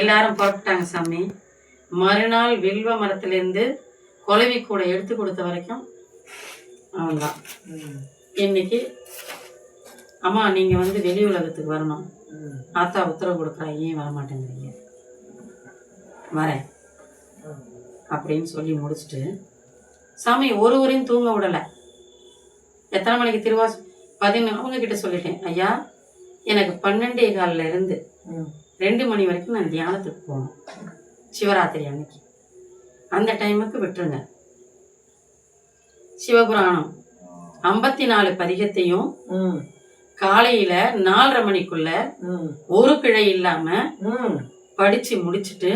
எல்லாரும் புறப்பட்டாங்க சாமி. மறுநாள் வில்வ மரத்திலேருந்து குலவி கூட எடுத்து கொடுத்த வரைக்கும் அவன்தான். இன்னைக்கு அம்மா நீங்க வந்து வெளி உலகத்துக்கு வரணும், ஆத்தா உத்தரவு கொடுக்குறா, ஏன் வர மாட்டேங்கிறீங்க, வரேன் அப்படின்னு சொல்லி முடிச்சுட்டு சாமி ஒருவரையும் தூங்க விடலை. எத்தனை மணிக்கு திருவாசு 11 அவங்க கிட்ட சொல்லிட்டேன், ஐயா எனக்கு 12:15 இருந்து 2 மணி வரைக்கும் நான் தியானத்துக்கு போகணும், சிவராத்திரி அன்னைக்கு, அந்த டைமுக்கு விட்டுருங்க. சிவபுராணம் 54 பதிகத்தையும் காலையில 4:30 மணிக்குள்ள ஒரு பிழை இல்லாம படிச்சு முடிச்சுட்டு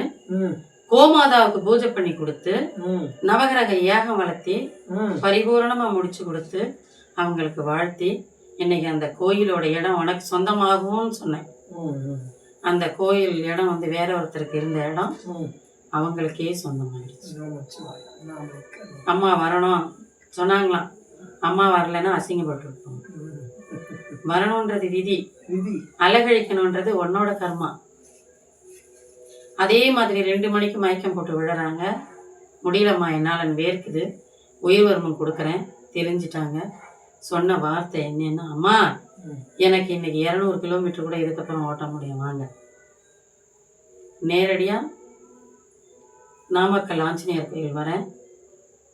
கோமாதாவுக்கு பூஜை பண்ணி கொடுத்து நவகிரக யாகம் வளர்த்தி பரிபூரணமா முடிச்சு கொடுத்து அவங்களுக்கு வாழ்த்தி, இன்னைக்கு அந்த கோயிலோட இடம் உனக்கு சொந்தமாகும்னு சொன்னேன். அந்த கோயில் இடம் வந்து வேற ஒருத்தருக்கு இருந்த இடம் அவங்களுக்கே சொந்தமாயிடுச்சு. அம்மா வரணும் சொன்னாங்களாம், அம்மா வரலைன்னா அசிங்கப்பட்டிருப்போம். வரணுன்றது விதி, அழகழிக்கணுன்றது உன்னோட கர்மா. அதே மாதிரி 2 மணிக்கு மயக்கம் போட்டு விழுறாங்க. முடியலம்மா என்னால் வேர்க்குது, உயிர் வருமம் கொடுக்குறேன், தெரிஞ்சிட்டாங்க. சொன்ன வார்த்தை என்னன்னா, அம்மா எனக்கு இன்னைக்கு 200 கிலோமீட்டர் கூட இதுக்கப்புறம் ஓட்ட முடியும், வாங்க. நேரடியாக நாமக்கல் ஆஞ்சநேயர் கோயில் வரேன்.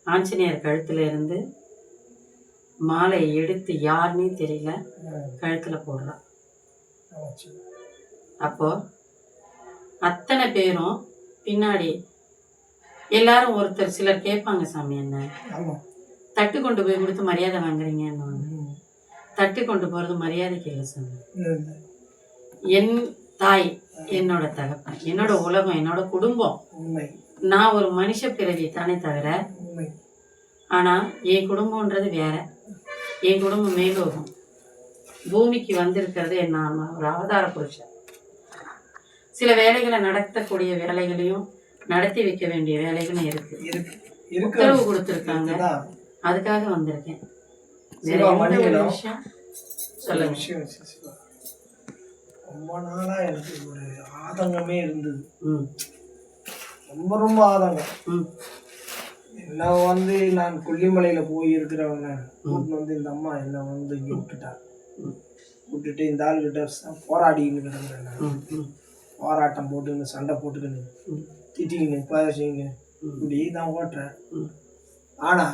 ஆஞ்சநேயர் கழுத்துல இருந்து மாலை எடுத்து யாருன்னே தெரியல கழுத்தில் போடுறான். அப்போ அத்தனை பேரும் பின்னாடி எல்லாரும் ஒருத்தர் சிலர் கேட்பாங்க, சாமி என்ன தட்டு கொண்டு போய் கொடுத்து மரியாதை வாங்குறீங்கன்னு. தட்டு கொண்டு போறது மரியாதைக்கு இல்லை சாமி. என் தாய், என்னோட தகப்பன், என்னோட உலகம், என்னோட குடும்பம். நான் ஒரு மனுஷ பிறவி தானே தவிர, ஆனா என் குடும்பம்ன்றது வேற. என் குடும்பம் மேலோகம். பூமிக்கு வந்திருக்கிறது நான் ஒரு அவதார புருஷன். சில வேலைகளை நடத்தக்கூடிய வேலைகளையும் நடத்தி வைக்க வேண்டிய வேலைகளும் இருக்கு. உத்தரவு கொடுத்துருக்காங்க, அதுக்காக வந்திருக்கேன். ரொம்ப நாளா எனக்கு ஒரு ஆதங்கமே இருந்தது, ரொம்ப ரொம்ப ஆதங்கம். என்ன வந்து நான் கொல்லிமலையில போய் இருக்கிறவங்க வந்து இந்த அம்மா என்ன வந்து இங்க விட்டுட்டு இந்த ஆளுகிட்ட போராடின்னு கிடக்குறேன். போராட்டம் போட்டுக்கின்னு சண்டை போட்டுக்கின்னு திட்டிக்கின்னு பேசிக்கின்னு இப்படி தான் ஓட்டுறேன். ஆனா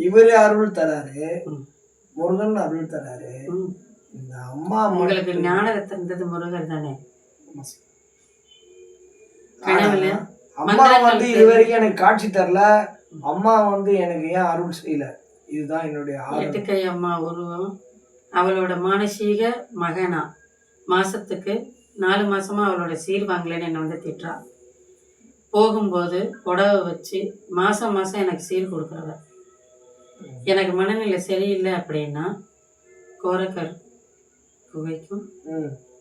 இவரு அருள் தராரு, முருகன் அருள் தராரு. இந்த அம்மா உங்களுக்கு ஞானத்தை தந்தது முருகர் தானே. அம்மா வந்து இதுவரைக்கும் எனக்கு காட்சி தரல. அம்மா வந்து எனக்கு ஏன் அருள் செய்யல, இதுதான் என்னுடைய எட்டுக்கை அம்மா உருவம். அவளோட மானசீக மகனா மாசத்துக்கு 4 மாசமா அவளோட சீர் வாங்கலன்னு என்னை வந்து திட்டுறா. போகும்போது புடவை வச்சு மாசம் மாசம் எனக்கு சீர் கொடுக்குறவ. எனக்கு மனநிலை சரியில்லை அப்படின்னா கோரக்கர் குகைக்கும்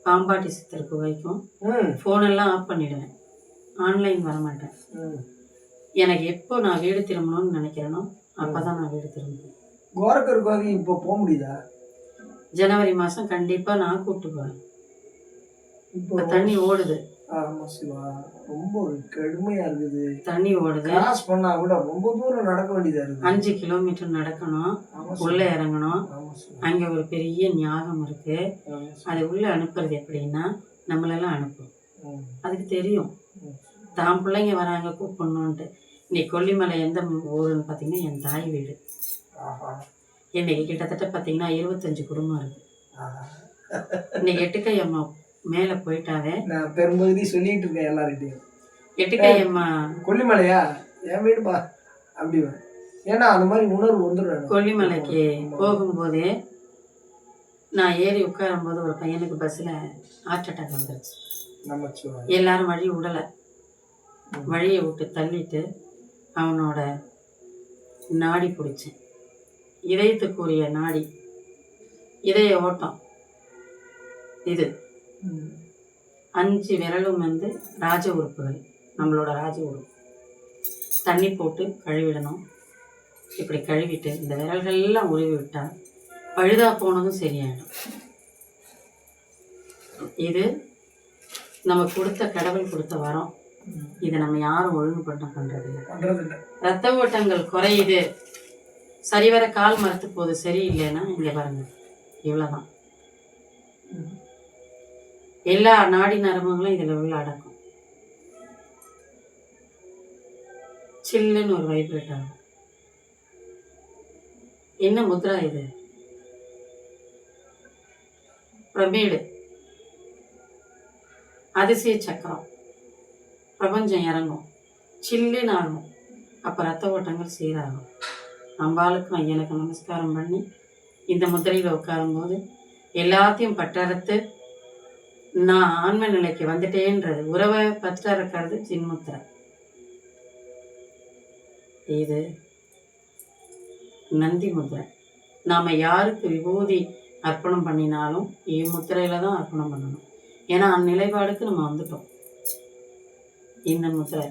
பாம்பாட்டி சித்தர் குகைக்கும் ஃபோனெல்லாம் ஆஃப் பண்ணிடுவேன், ஆன்லைன் வரமாட்டேன். எனக்கு எப்போ நான் வீடு திரும்பணும்னு நினைக்கிறேனோ அப்போதான் நான் வீடு திரும்புவேன். கோரக்கர் குகை இப்போ போக முடியுதா? ஜனவரி மாதம் கண்டிப்பாக நான் கூப்பிட்டு போவேன். இப்போ தண்ணி ஓடுது. ரொம்ப கடுமையா இருக்குது, தண்ணி ஓடுது. கிராஸ் பண்ணா கூட ரொம்ப தூரம் நடக்க வேண்டியதா இருக்கு. 5 கிலோமீட்டர் நடக்கணும், உள்ள இறங்கணும். அங்க ஒரு பெரிய ஞாகம் இருக்கு. அது உள்ள அனுப்புறது எப்படின்னா நம்மளெல்லாம் அனுப்பும். அதுக்கு தெரியும் தான் பிள்ளைங்க வராங்க கூப்பிடணுன்ட்டு. இன்னைக்கு கொல்லிமலை எந்த ஊருன்னு பார்த்தீங்கன்னா என் தாய் வீடு. இன்னைக்கு கிட்டத்தட்ட பார்த்தீங்கன்னா 25 குடும்பம் இருக்கு. இன்னைக்கு எட்டுக்கை அம்மா மேலே போயிட்டாவே நான் பெரும்பகுதி சொல்லிட்டு இருக்கேன் எல்லார்கிட்டையும். எட்டுக்கை அம்மா கொல்லிமலையா என் வீடுப்பா அப்படி, ஏன்னா அந்த மாதிரி உணர்வு வந்துடும். கொல்லிமலைக்கு போகும்போதே நான் ஏறி உட்காரும்போது ஒரு பையனுக்கு பஸ்ஸில் ஹார்ட் அட்டாக் வந்துருச்சு. எல்லாரும் வழி விடலை, வழியை விட்டு தள்ளிட்டு அவனோட நாடி பிடிச்சேன். இதயத்துக்குரிய நாடி, இதய ஓட்டம் இது. 5 விரலும் வந்து ராஜ உறுப்புகள், நம்மளோட ராஜ உறுப்பு. தண்ணி போட்டு கழுவிடணும். இப்படி கழுவிட்டு இந்த விரல்கள்லாம் உருவி விட்டால் பழுதா போனதும் சரியாயிடும். இது நம்ம கொடுத்த கடவுள் கொடுத்த வரோம். இதை நம்ம யாரும் ஒழுங்குபட்டம் பண்றது இல்லை. ரத்த ஓட்டங்கள் குறையுது, சரிவர கால் மரத்து போது சரியில்லைன்னா இங்க பாருங்க, இவ்வளவுதான். எல்லா நாடி நரம்புகளும் இதுல உள்ள அடக்கும். சில்லுன்னு ஒரு வைப்ரேட் ஆகும். என்ன முத்ரா இது? பிரமிடு, அதிசய சக்கரம். பிரபஞ்சம் இறங்கும், சில்லுன்னு ஆகும். அப்போ ரத்த ஓட்டங்கள் சீராகும். அம்பாளுக்கும் ஐயனுக்கு நமஸ்காரம் பண்ணி இந்த முத்திரையில் உட்காரும்போது எல்லாத்தையும் பற்றறுத்து நான் ஆன்ம நிலைக்கு வந்துட்டேன்றது உறவை பற்றறுக்கிறது சின்முத்திரை. இது நந்தி முத்திரை. நாம் யாருக்கு விபூதி அர்ப்பணம் பண்ணினாலும் முத்திரையில தான் அர்ப்பணம் பண்ணணும். ஏன்னா அந்நிலைப்பாடுக்கு நம்ம வந்துட்டோம். இந்த முத்திரை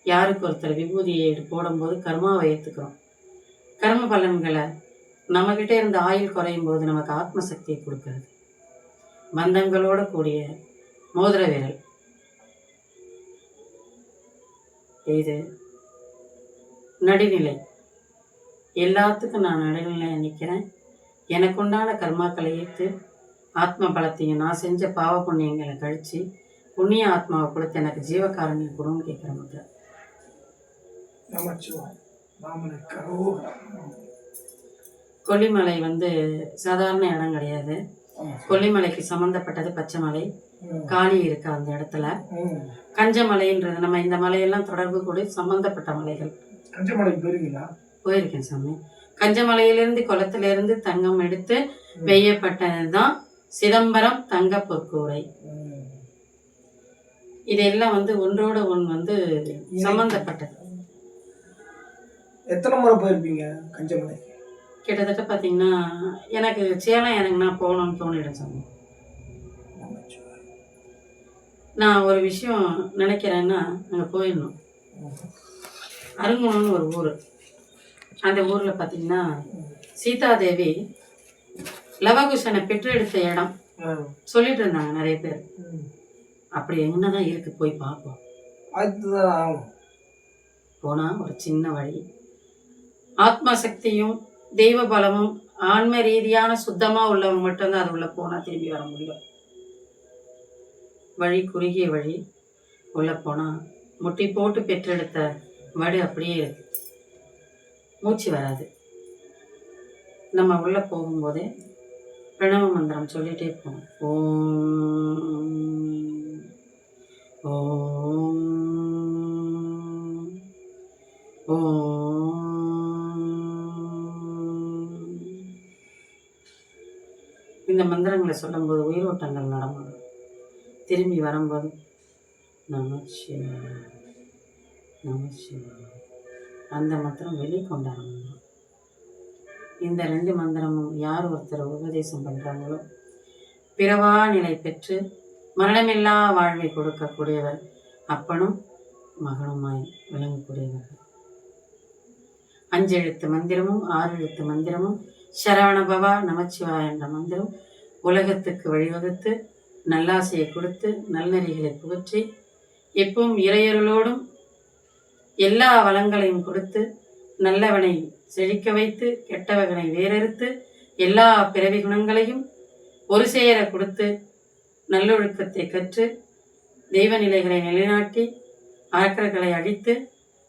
யாருக்கு ஒருத்தர் விபூதியை போடும்போது கர்மாவை ஏற்றுக்கிறோம். கர்ம பலன்களை நம்மகிட்ட இருந்த ஆயுள் குறையும் போது நமக்கு ஆத்ம சக்தியை கொடுக்கிறது. பந்தங்களோட கூடிய மோதிர விரல் இது. நடுநிலை, எல்லாத்துக்கும் நான் நடுநிலை நிற்கிறேன். எனக்கு உண்டான கர்மாக்களை ஏற்று ஆத்ம பலத்தையும் நான் செஞ்ச பாவ புண்ணியங்களை கழித்து புண்ணிய ஆத்மாவை கொடுத்து எனக்கு ஜீவகாரணியம் கொடுன்னு கேட்குற முத்திரை. கொல்லிமலை சாதாரண இடம் கிடையாது. கொல்லிமலைக்கு சம்மந்தப்பட்டது பச்சைமலை. காளி இருக்கு அந்த இடத்துல. கஞ்சமலைன்றது நம்ம இந்த மலையெல்லாம் தொடர்பு கூட சம்பந்தப்பட்ட மலைகள். போயிருக்கேன் சாமி. கஞ்சமலையிலிருந்து குளத்திலிருந்து தங்கம் எடுத்து வெய்யப்பட்டதுதான் சிதம்பரம் தங்க பொற்கூரை. இதெல்லாம் ஒன்றோட ஒன்று சம்பந்தப்பட்டது. எத்தனை முறை போயிருப்பீங்க கஞ்சமலை? கிட்டத்தட்ட பார்த்தீங்கன்னா எனக்கு சேலம் இறங்கினா போகணும்னு தோணிடும் சாமி. நான் ஒரு விஷயம் நினைக்கிறேன்னா அங்கே போயிடணும். அருங்குணம்னு ஒரு ஊர். அந்த ஊரில் பார்த்தீங்கன்னா சீதாதேவி லவகுஷனை பெற்றெடுத்த இடம் சொல்லிட்டு இருந்தாங்க நிறைய பேர். அப்படி என்னதான் இருக்கு, போய் பார்ப்போம். போனால் ஒரு சின்ன வழி, ஆத்ம சக்தியும் தெய்வ பலமும் ஆன்ம ரீதியான சுத்தமாக உள்ளவங்க மட்டும்தான் அது உள்ள போனால் திரும்பி வர முடியும். வழி குறுகிய வழி, உள்ள போனால் முட்டி போட்டு பெற்றெடுத்த வடு அப்படியே இருக்கு, மூச்சு வராது. நம்ம உள்ள போகும்போதே பிரணவ மந்திரம் சொல்லிட்டே போவோம். ஓம் ஓம் ஓம். இந்த மந்திரங்களை சொல்லும்போது உயிரோட்டங்கள் நடமாடும். திரும்பி வரும்போது நமச்சிவாய நமச்சிவாய அந்த மந்திரம் வெளிக்கொண்டாட மந்திரம். இந்த 2 மந்திரமும் யார் ஒருத்தர் உபதேசம் பண்ணுறாங்களோ பிறவா நிலை பெற்று மரணமில்லா வாழ்வை கொடுக்கக்கூடியவர் அப்பனும் மகனுமாய் விளங்கக்கூடியவர்கள். 5 எழுத்து மந்திரமும் 6 எழுத்து மந்திரமும் சரவணபவா நமச்சிவாய என்ற மந்திரம் உலகத்துக்கு வழிவகுத்து நல்லாசையை கொடுத்து நல்நெறிகளை புகற்றி எப்பவும் இறையருளோடும் எல்லா வளங்களையும் கொடுத்து நல்லவனை செழிக்க வைத்து கெட்டவனை வேறறுத்து எல்லா பிறவி குணங்களையும் ஒரு சேர கொடுத்து நல்லொழுக்கத்தை கற்று தெய்வ நிலைகளை நிலைநாட்டி அரக்கர்களை அழித்து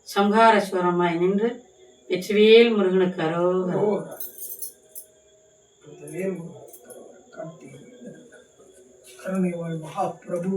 சம்ஹாரஸ்வரமாய் நின்று வெற்றிவேல் முருகனுக்கு அரோகரா. மகாபிரபு